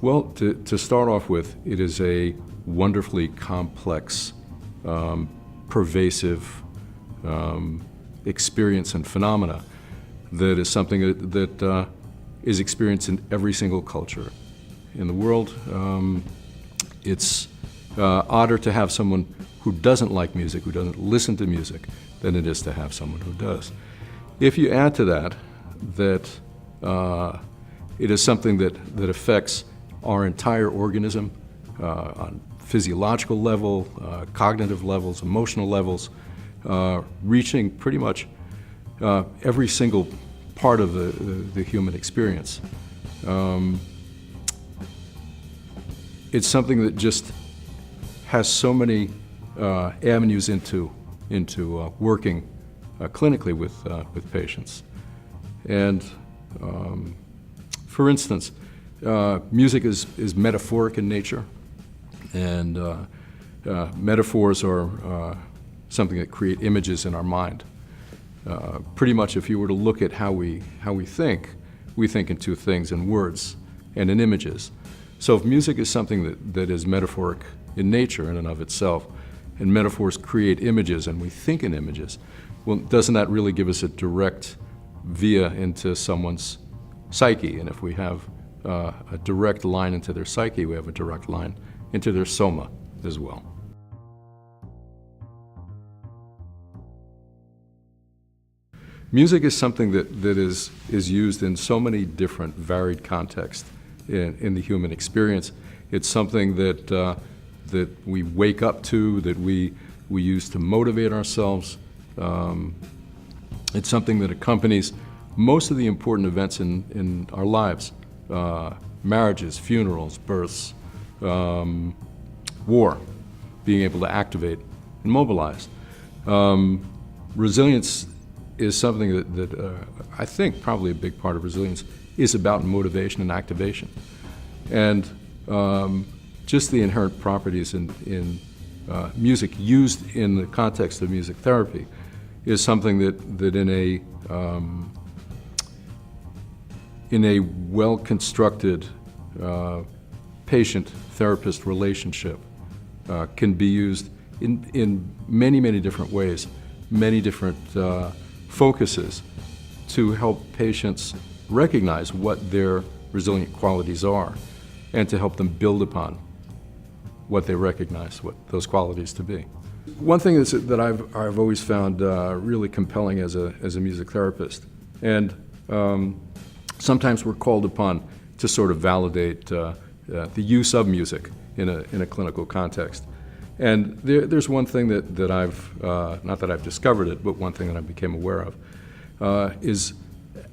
Well, to start off with, it is a wonderfully complex, pervasive experience and phenomena that is something that is experienced in every single culture in the world. It's odder to have someone who doesn't like music, who doesn't listen to music, than it is to have someone who does. If you add to that it is something that affects our entire organism on physiological level, cognitive levels, emotional levels, reaching pretty much every single part of the human experience. It's something that just has so many avenues into working clinically with patients. And for instance, music is metaphoric in nature, and metaphors are something that create images in our mind. Pretty much, if you were to look at how we think in two things: in words and in images. So if music is something that is metaphoric in nature in and of itself, and metaphors create images and we think in images, well, doesn't that really give us a direct via into someone's psyche? And if we have a direct line into their psyche, we have a direct line into their soma as well. Music is something that is used in so many different varied contexts in the human experience. It's something that we wake up to, that we use to motivate ourselves. It's something that accompanies most of the important events in our lives: marriages, funerals, births, war, being able to activate and mobilize. Resilience is something that I think probably a big part of resilience is about motivation and activation. And just the inherent properties in music used in the context of music therapy is something that in a well-constructed patient-therapist relationship can be used in many, many different ways, many different focuses to help patients recognize what their resilient qualities are and to help them build upon what they recognize, what those qualities to be. One thing that I've always found really compelling as a music therapist, and sometimes we're called upon to sort of validate the use of music in a clinical context. And there's one thing that I've, not that I've discovered it, but one thing that I became aware of, is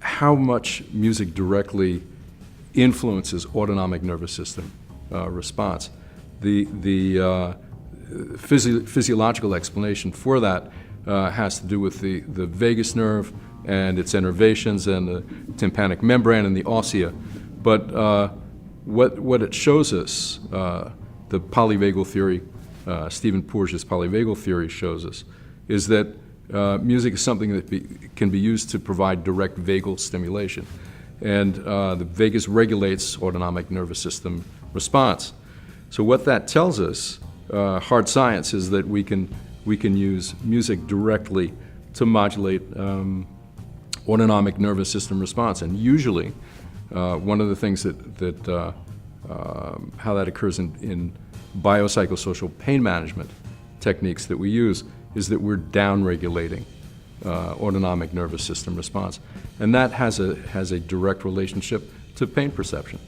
how much music directly influences autonomic nervous system response. The physiological explanation for that has to do with the vagus nerve and its innervations and the tympanic membrane and the ossia. But what it shows us, the polyvagal theory, Stephen Porges' polyvagal theory shows us, is that music is something that can be used to provide direct vagal stimulation. And the vagus regulates autonomic nervous system response. So what that tells us, hard science, is that we can use music directly to modulate autonomic nervous system response. And usually, one of the things how that occurs in biopsychosocial pain management techniques that we use is that we're down-regulating autonomic nervous system response. And that has a direct relationship to pain perception.